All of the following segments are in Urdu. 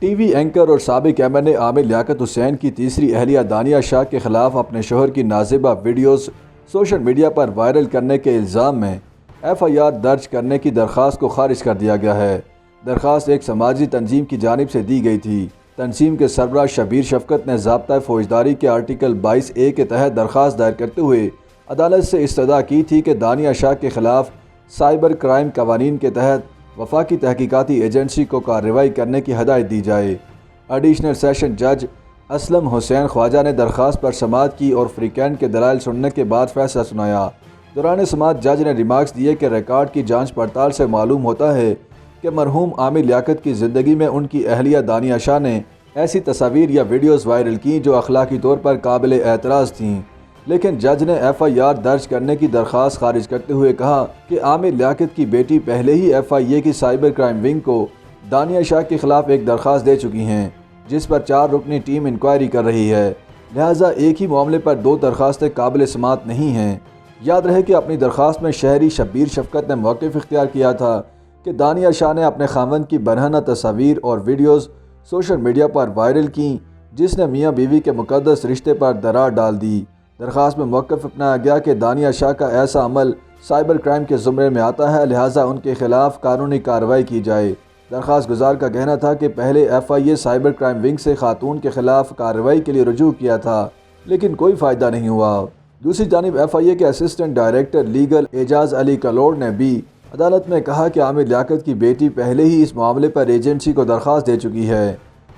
ٹی وی اینکر اور سابق ایم این اے عامر لیاقت حسین کی تیسری اہلیہ دانیہ شاہ کے خلاف اپنے شوہر کی نازیبہ ویڈیوز سوشل میڈیا پر وائرل کرنے کے الزام میں ایف آئی آر درج کرنے کی درخواست کو خارج کر دیا گیا ہے۔ درخواست ایک سماجی تنظیم کی جانب سے دی گئی تھی۔ تنظیم کے سربراہ شبیر شفقت نے ضابطۂ فوجداری کے آرٹیکل 22A کے تحت درخواست دائر کرتے ہوئے عدالت سے استدعا کی تھی کہ دانیہ شاہ کے خلاف سائبر کرائم قوانین کے تحت وفاقی تحقیقاتی ایجنسی کو کارروائی کرنے کی ہدایت دی جائے۔ ایڈیشنل سیشن جج اسلم حسین خواجہ نے درخواست پر سماعت کی اور فریقین کے دلائل سننے کے بعد فیصلہ سنایا۔ دوران سماعت جج نے ریمارکس دیے کہ ریکارڈ کی جانچ پڑتال سے معلوم ہوتا ہے کہ مرحوم عامر لیاقت کی زندگی میں ان کی اہلیہ دانیہ شاہ نے ایسی تصاویر یا ویڈیوز وائرل کیں جو اخلاقی طور پر قابل اعتراض تھیں، لیکن جج نے ایف آئی آر درج کرنے کی درخواست خارج کرتے ہوئے کہا کہ عامر لیاقت کی بیٹی پہلے ہی ایف آئی اے کی سائبر کرائم ونگ کو دانیہ شاہ کے خلاف ایک درخواست دے چکی ہیں، جس پر 4 رکنی ٹیم انکوائری کر رہی ہے، لہٰذا ایک ہی معاملے پر 2 درخواستیں قابل سماعت نہیں ہیں۔ یاد رہے کہ اپنی درخواست میں شہری شبیر شفقت نے موقف اختیار کیا تھا کہ دانیہ شاہ نے اپنے خاوند کی برہنہ تصاویر اور ویڈیوز سوشل میڈیا پر وائرل کیں، جس نے میاں بیوی کے مقدس رشتے پر درار ڈال دی۔ درخواست میں موقف اپنایا گیا کہ دانیہ شاہ کا ایسا عمل سائبر کرائم کے زمرے میں آتا ہے، لہٰذا ان کے خلاف قانونی کارروائی کی جائے۔ درخواست گزار کا کہنا تھا کہ پہلے F I A cyber crime wing سے خاتون کے خلاف کارروائی کے لیے رجوع کیا تھا، لیکن کوئی فائدہ نہیں ہوا۔ دوسری جانب ایف آئی اے کے اسسٹنٹ ڈائریکٹر لیگل اعجاز علی کلوڑ نے بھی عدالت میں کہا کہ عامر لیاقت کی بیٹی پہلے ہی اس معاملے پر ایجنسی کو درخواست دے چکی ہے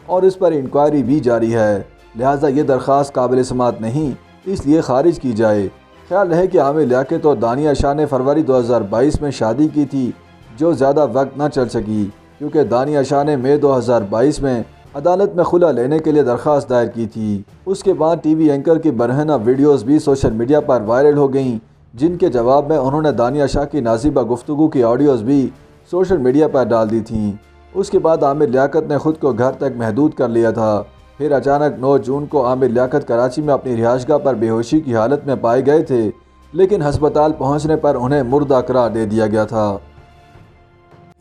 اور اس پر انکوائری بھی جاری ہے، لہٰذا یہ درخواست قابل سماعت نہیں، اس لیے خارج کی جائے۔ خیال رہے کہ عامر لیاقت اور دانیہ شاہ نے فروری 2022 میں شادی کی تھی، جو زیادہ وقت نہ چل سکی کیونکہ دانیہ شاہ نے مئی 2022 میں عدالت میں خلع لینے کے لیے درخواست دائر کی تھی۔ اس کے بعد ٹی وی اینکر کی برہنہ ویڈیوز بھی سوشل میڈیا پر وائرل ہو گئیں، جن کے جواب میں انہوں نے دانیہ شاہ کی نازیبہ گفتگو کی آڈیوز بھی سوشل میڈیا پر ڈال دی تھیں۔ اس کے بعد عامر لیاقت نے خود کو گھر تک محدود کر لیا تھا۔ پھر اچانک 9 جون کو عامر لیاقت کراچی میں اپنی رہائش گاہ پر بے ہوشی کی حالت میں پائے گئے تھے، لیکن ہسپتال پہنچنے پر انہیں مردہ قرار دے دیا گیا تھا۔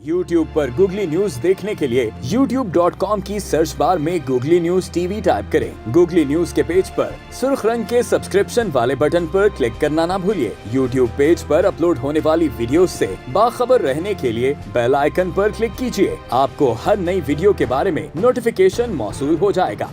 یوٹیوب پر گوگلی نیوز دیکھنے کے لیے youtube.com کی سرچ بار میں googly news T V type کریں۔ گوگلی نیوز کے پیج پر سرخ رنگ کے سبسکرپشن والے بٹن پر کلک کرنا نہ بھولیے۔ یوٹیوب پیج پر اپلوڈ ہونے والی ویڈیوز سے باخبر رہنے کے لیے بیل آئیکن پر کلک کیجیے۔ آپ کو ہر نئی ویڈیو کے بارے میں نوٹیفیکیشن موصول ہو جائے گا۔